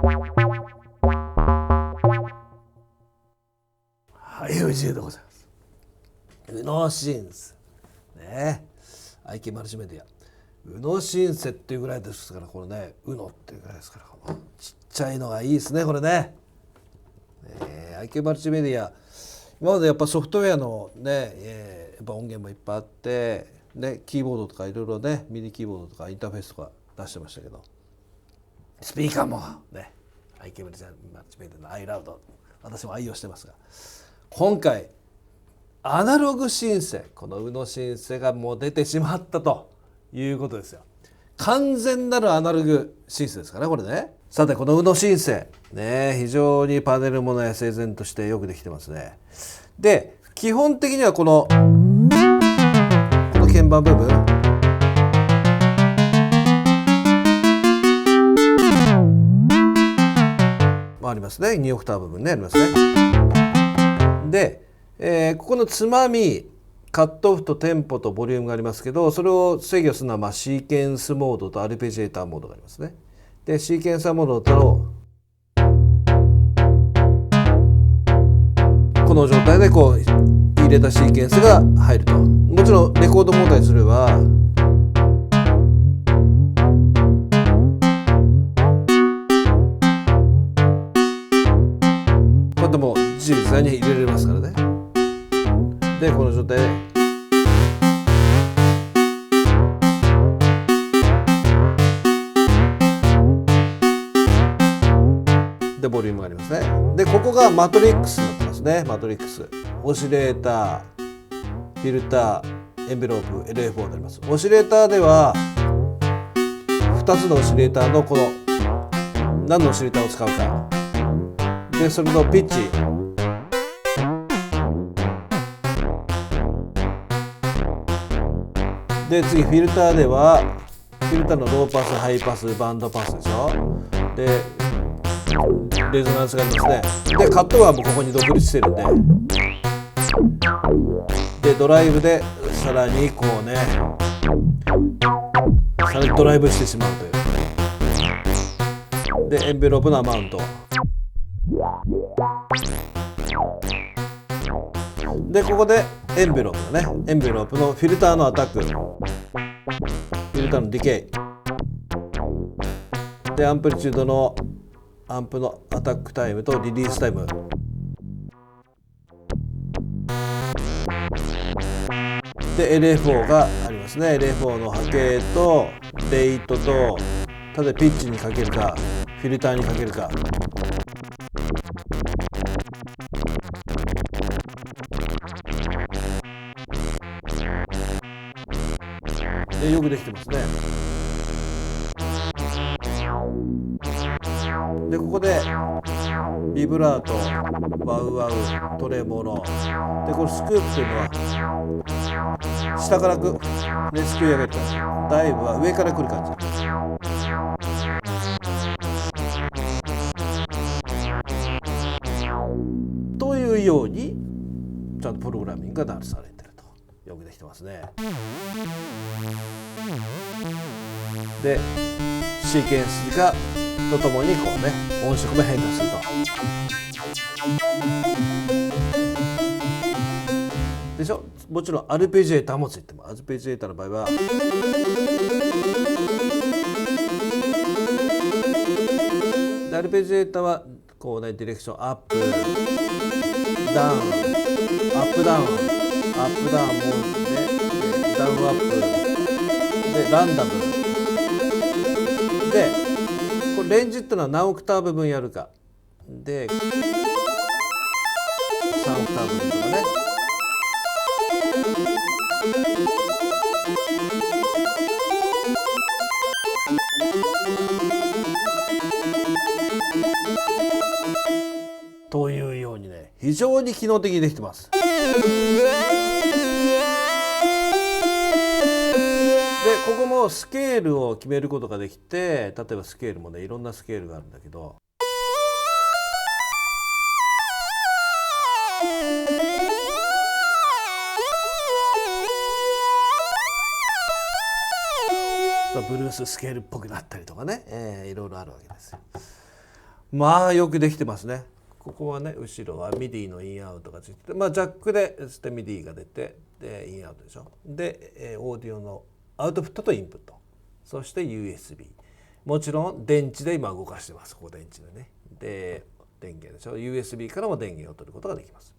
はい、藤井でございます。宇野シンセね、愛犬マルチメディア宇野シンセっていうぐらいですから、これね、宇野っていうぐらいですから、ちっちゃいのがいいですね、これね。愛犬マルチメディア、今までやっぱソフトウェアのね、やっぱ音源もいっぱいあって、ね、キーボードとかいろいろね、ミニキーボードとかインターフェースとか出してましたけど、スピーカーもね、愛犬マルチメディアのアイラウド、私も愛用してますが、今回アナログシンセ、この宇野シンセがもう出てしまったということですよ。完全なるアナログシンセですかね、これね。さて、この宇野シンセね、非常にパネルもね、整然としてよくできてますね。で、基本的にはこの鍵盤部分、ありますね。2オクターブ部分ね、ありますね。で、ここのつまみ、カットオフとテンポとボリュームがありますけど、それを制御するのはシーケンスモードとアルペジエーターモードがありますね。で、シーケンサーモードとこの状態でこう入れたシーケンスが入ると。もちろんレコードモードにすればこうやってもう自由自在に入れられますからね。で、この状態でボリュームがありますね。で、ここがマトリックスになってますね。マトリックス、オシレーター、フィルター、エンベロープ、LFO になります。オシレーターでは2つのオシレーターのこの何のオシレーターを使うかで、それのピッチ、で、次フィルターではフィルターのローパス、ハイパス、バンドパスでしょ。で、レゾナンスがありますね。で、カットはもうここに独立してるんで、でドライブでさらにこうね、さらにドライブしてしまうという。で、エンベロープのアマウントで、ここでエンベロープのね、エンベロープのフィルターのアタック、フィルターのディケイで、アンプリチュードのアンプのアタックタイムとリリースタイムで、 LFO がありますね。 LFO の波形とレイトと、ただピッチにかけるかフィルターにかけるかで、よくできてますね。で、ここでビブラート、ワウワウ、トレモロで、これスクープというのは下からね、すくい上げる感じ、ダイブは上から来る感じ。というようにちゃんとプログラミングがなされてると。よくできてますね。で、シーケンスがとともにこうね、音色も変化すると。でしょ。もちろんアルペジエーターもついてます。アルペジエーターの場合はアルペジエーターはこうね、ディレクションアップダウン、アップダウン、アップダウンもね、ダウンアップでランダムで、これレンジっていうのは何オクターブ分やるかで、3オクターブ分とかね。というようにね、非常に機能的にできてます。で、ここもスケールを決めることができて、例えばスケールもね、いろんなスケールがあるんだけど、ブルーススケールっぽくなったりとかね、いろいろあるわけですよ。まあよくできてますね。ここはね、後ろはミディのインアウトがついてて、ジャックでミディが出て、でインアウトでしょ。で、オーディオのアウトプットとインプット、そして USB、 もちろん電池で今動かしてます。ここ電池でね。で電源でしょ。 USB からも電源を取ることができます。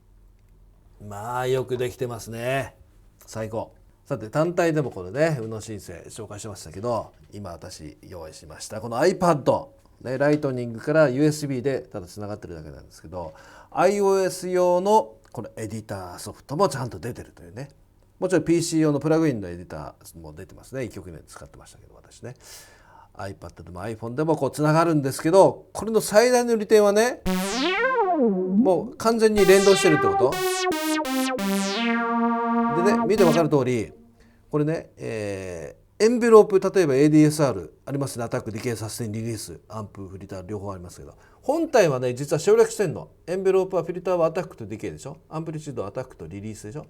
まあよくできてますね。最高。さて単体でもこれね、宇野申請紹介しましたけど、今私用意しましたこの iPad、ね、ライトニングから USB でただつながってるだけなんですけど、 iOS 用のこのエディターソフトもちゃんと出てるというね。もちろん PC 用のプラグインのエディターも出てますね。1曲目使ってましたけど私ね。 iPad でも iPhone でもこうつながるんですけど、これの最大の利点はね、もう完全に連動してるってこと。でね、見て分かる通り、これね、エンベロープ、例えば ADSR ありますね。アタック、ディケイ、サステイン、リリース、アンプ、フィルター両方ありますけど、本体はね実は省略してんの。エンベロープはフィルターはアタックとディケイでしょ。アンプリチュードアタックとリリースでしょ。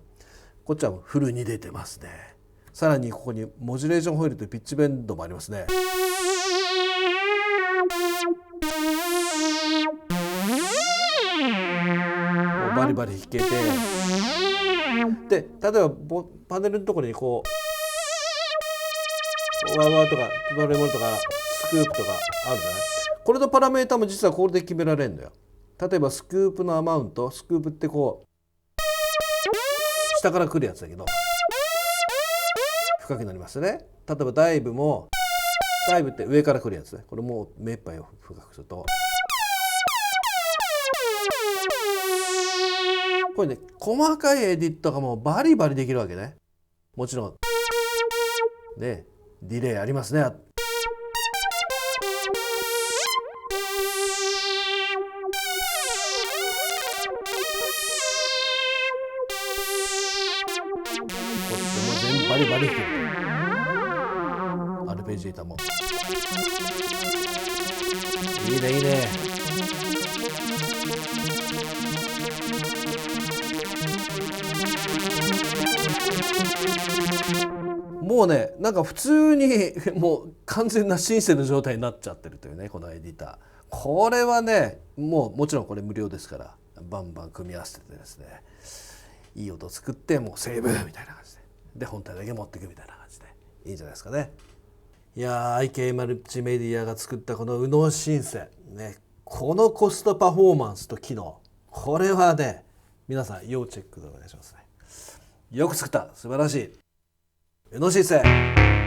こっちはフルに出てますね。さらにここにモジュレーションホイールというピッチベンドもありますね。もうバリバリ弾けて、で例えばパネルのところにこうワーワーとかドレモンとかスクープとかあるじゃない。これのパラメータも実はこれで決められるんだよ。例えばスクープのアマウント、スクープってこう下から来るやつだけど深くなりますね。例えばダイブも、ダイブって上から来るやつね。これもう目いっぱいを深くすると、これね細かいエディットがもうバリバリできるわけね。もちろんねディレイありますね。こっちも全部バリバリ弾ける。アルペジータもいいねいいね。もうねなんか普通にもう完全なシンセの状態になっちゃってるというね、このエディター。これはねもちろんこれ無料ですからバンバン組み合わせてですね、いい音作ってもうセーブみたいな感じで本体だけ持っていくみたいな感じでいいんじゃないですかね。いやー IK マルチメディアが作ったこの宇野シンセね、このコストパフォーマンスと機能、これはね皆さん要チェックでお願いしますね。よく作った、素晴らしい宇野シンセ。